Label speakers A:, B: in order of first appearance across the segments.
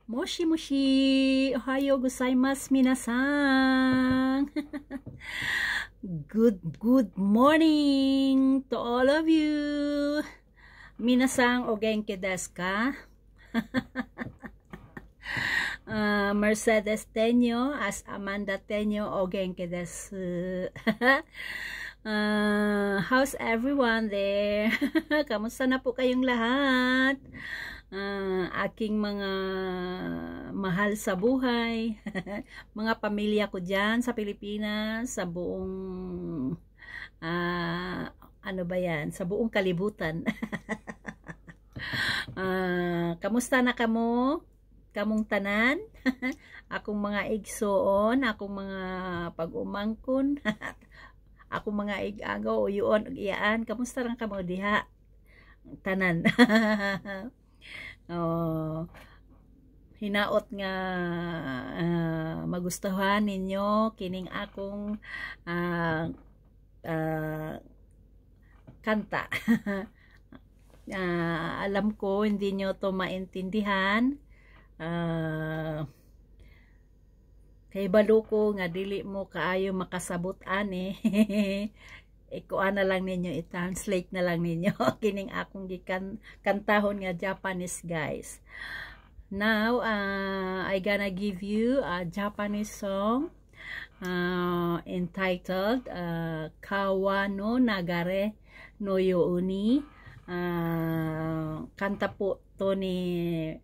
A: Moshi moshi, ohayo gozaimasu minasan. Good morning to all of you. Minasan o genki desu ka? Mercedes Tenyo as Amanda Tenyo o genki desu. How's everyone there? Kamusta na po kayong lahat? Aking mga mahal sa buhay, mga pamilya ko dyan sa Pilipinas, sa buong ano ba yan, sa buong kalibutan. Kamusta na kamo? Kamong tanan? Akong mga igsoon, akong mga pag-umangkon, akong mga igagaw o yun, iyaan, kamusta lang kamo diha? Tanan. Hinaot nga magustuhan ninyo kining akong kanta. Alam ko hindi nyo to maintindihan, kay balo ko nga dili mo kaayo makasabot ani. Ikuan na lang ninyo, i-translate na lang ninyo kining akong kantahon nga Japanese, guys. Now I gonna give you a Japanese song entitled Kawa no Nagare no Youni. Kanta po to ni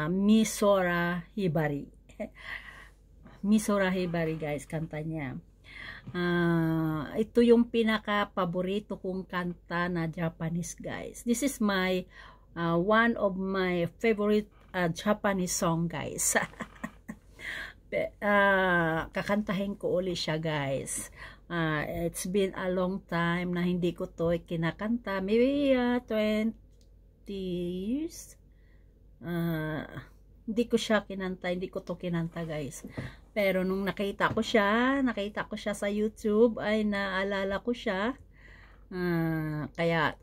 A: Misora Hibari. Misora Hibari, guys, kanta niya. Ito yung pinaka paborito kong kanta na Japanese, guys. This is my one of my favorite Japanese song, guys. Kakantahin ko uli siya, guys. It's been a long time na hindi ko to kinakanta, maybe 20 years. Hindi ko siya kinanta, hindi ko to kinanta, guys. Pero nung nakita ko siya sa YouTube, ay naalala ko siya. Kaya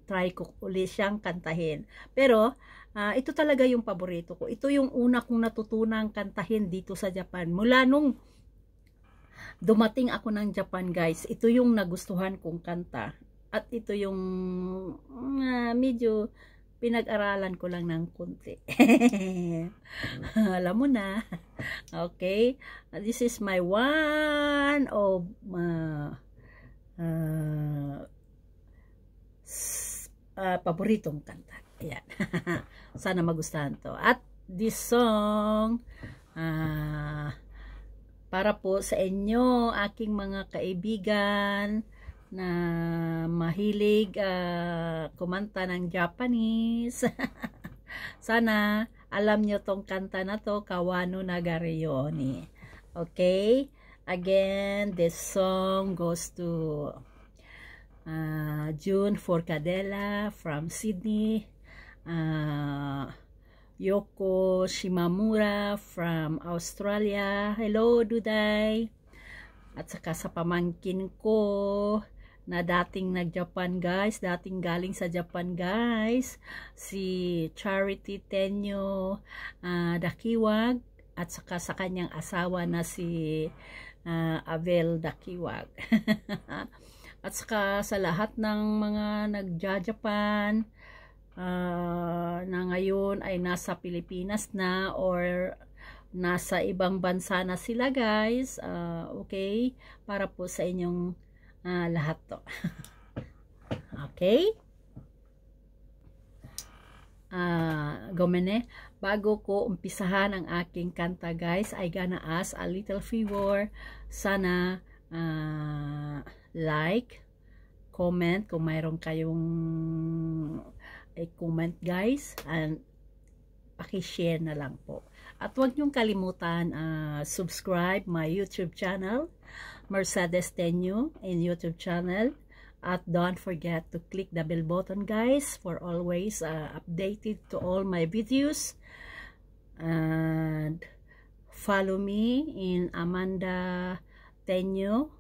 A: try ko uli siyang kantahin. Pero ito talaga yung paborito ko. Ito yung una kong natutunang kantahin dito sa Japan. Mula nung dumating ako ng Japan, guys, ito yung nagustuhan kong kanta. At ito yung medyo pinag-aralan ko lang ng kunti. Alam mo na. Okay? This is my one of paboritong kanta. Ayan. Sana magustuhan to. At this song para po sa inyo, aking mga kaibigan na mahilig kumanta ng Japanese. Sana alam nyo tong kanta na to, Kawa no Nagare Youni. Okay? Again, this song goes to June Forcadella from Sydney, Yoko Shimamura from Australia. Hello, Duday. At saka sa pamangkin ko na dating nag-Japan, guys, dating galing sa Japan, guys, si Charity Tenyo Dakiwag, at saka sa kanyang asawa na si Abel Dakiwag. At saka sa lahat ng mga nagja-Japan na ngayon ay nasa Pilipinas na or nasa ibang bansa na sila, guys. Okay, para po sa inyong lahat to. Okay? Gomene, bago ko umpisahan ang aking kanta, guys, I gonna ask a little favor. Sana like, comment kung mayroon kayong comment, guys, and paki-share na lang po. At huwag niyong kalimutan subscribe my YouTube channel, Mercedes Tenyo in YouTube channel. At don't forget to click the bell button, guys, for always updated to all my videos. And follow me in Amanda Tenyo,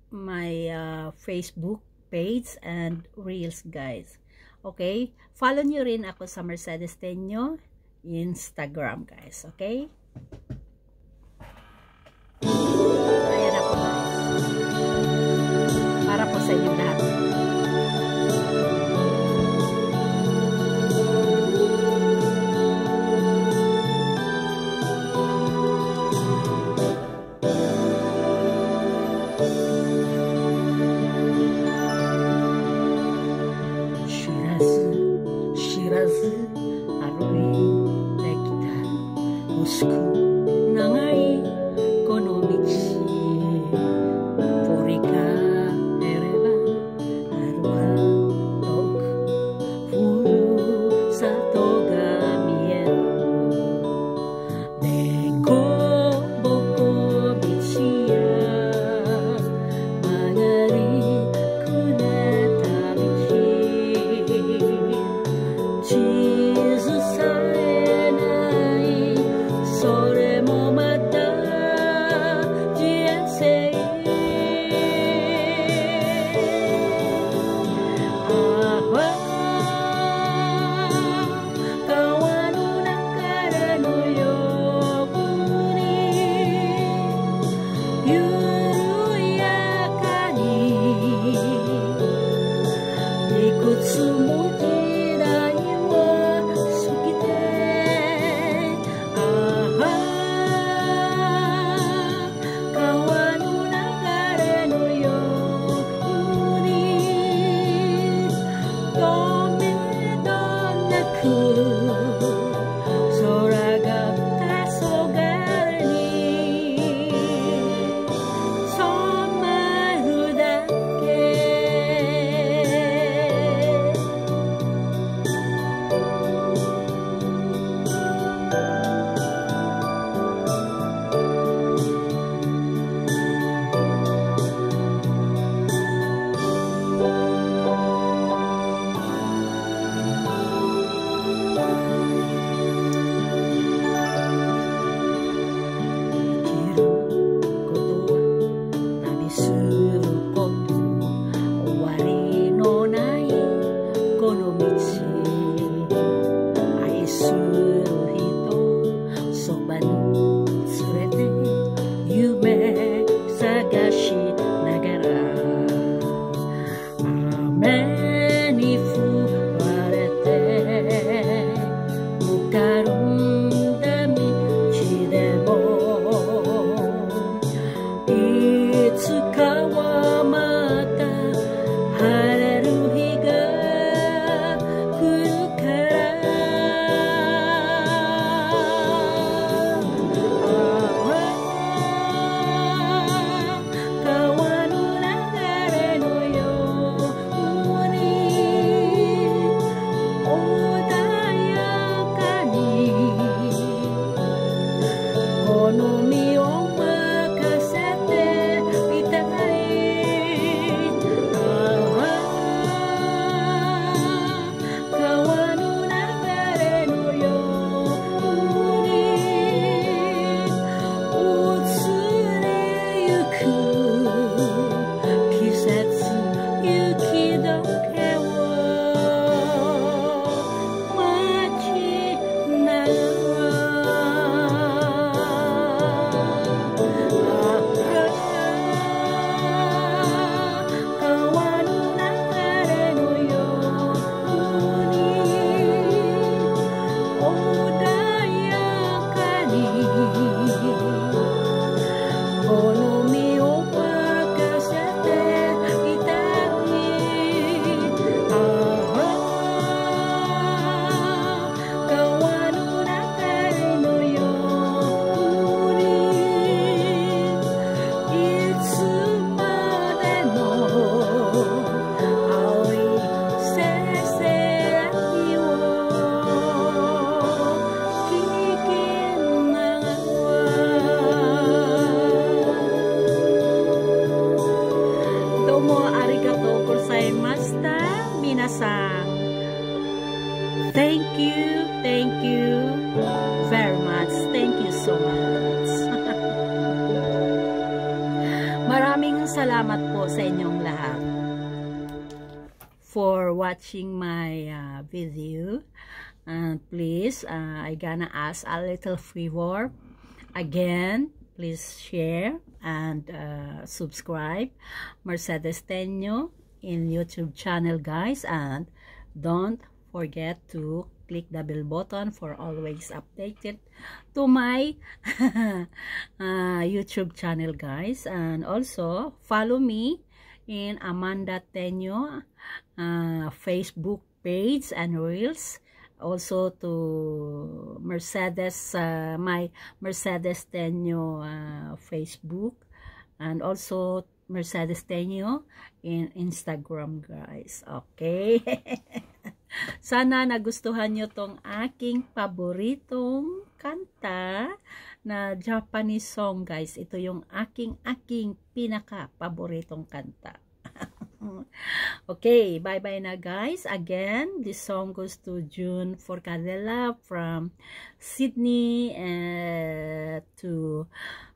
A: my Facebook page and Reels, guys. Okay? Follow nyo rin ako sa Mercedes Tenyo Instagram, guys. Okay? Ayan ako, guys. Para po sa inyong lahat.
B: Thank you very much. Thank you so much. Maraming salamat po sa inyong lahat
A: for watching my video. And please, I gonna ask a little favor. Again, please share and subscribe Mercedes Tenyo in YouTube channel, guys, and don't forget to click the bell button for always updated to my YouTube channel, guys. And also follow me in Amanda Tenyo Facebook page and reels. Also to Mercedes, my Mercedes Tenyo Facebook, and also Mercedes Tenyo in Instagram, guys. Okay. Sana nagustuhan nyo tong aking paboritong kanta na Japanese song, guys. Ito yung aking pinaka paboritong kanta. Okay, bye-bye na, guys. Again, this song goes to June Forcadella from Sydney, to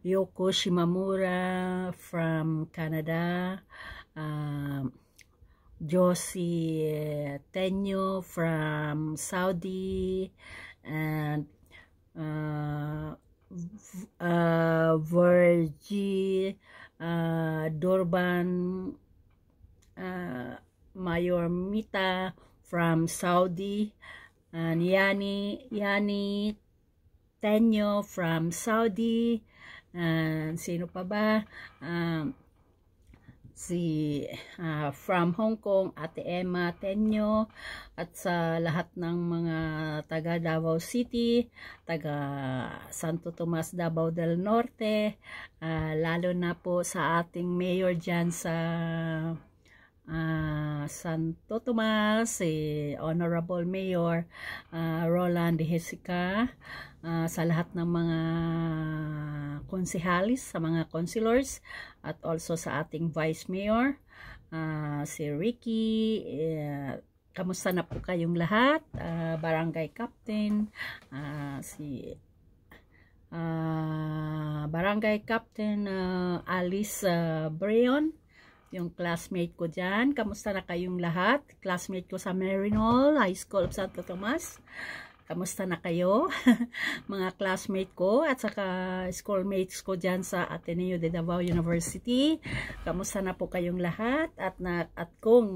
A: Yoko Shimamura from Canada, Josie Tenyo from Saudi, and Virgie Durban Mayor Mita from Saudi, and Yani Tenyo from Saudi, and sino pa ba? Si from Hong Kong, Ate Emma Tenyo, at sa lahat ng mga taga Davao City, taga Santo Tomas, Davao del Norte, lalo na po sa ating mayor dyan sa Santo Tomas, Honorable Mayor Roland Hesica, sa lahat ng mga konsehalis, sa mga councilors, at also sa ating Vice Mayor, si Ricky. Kamusta na po kayong lahat? Barangay Captain, si Barangay Captain Alice Breon, yung classmate ko dyan. Kamusta na kayong lahat? Classmate ko sa Marinol High School of Santo Tomas. Kamusta na kayo? Mga classmate ko at saka schoolmates ko dyan sa Ateneo de Davao University. Kamusta na po kayong lahat? At kung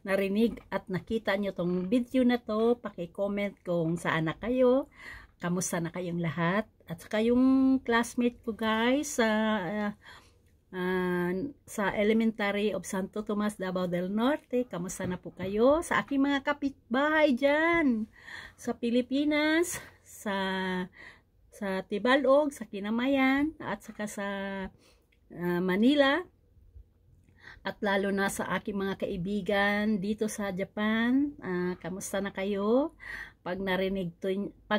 A: narinig at nakita nyo tong video na to, paki-comment kung saan na kayo. Kamusta na kayong lahat? At saka yung classmate ko, guys, sa Elementary of Santo Tomas, Davao del Norte. Kamusta na po kayo? Sa aking mga kapitbahay dyan sa Pilipinas, sa Tibalog, sa Kinamayan, at saka sa Manila, at lalo na sa aking mga kaibigan dito sa Japan. Kamusta na kayo? Pag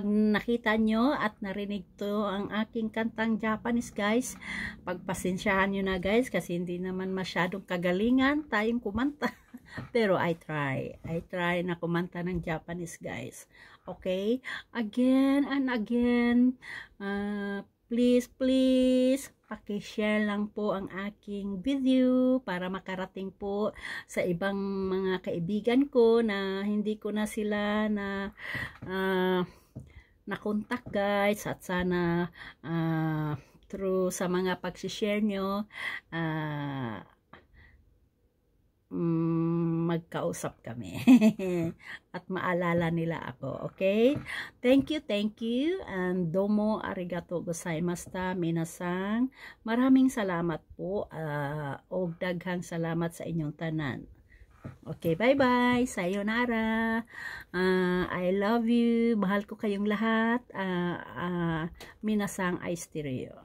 A: nakita nyo at narinig to ang aking kantang Japanese, guys, pagpasensyahan nyo na, guys, kasi hindi naman masyadong kagalingan tayong kumanta. Pero I try na kumanta ng Japanese, guys. Okay? Again and again, please, paki-share lang po ang aking video para makarating po sa ibang mga kaibigan ko na hindi ko na sila na-contact, guys. At sana through sa mga pag-share nyo, magkausap kami at maalala nila ako. Okay, thank you, and domo arigato gozaimashita minasang. Maraming salamat po, og daghang salamat sa inyong tanan. Okay, bye bye, sayonara. I love you, mahal ko kayong lahat. Minasang Aisterio.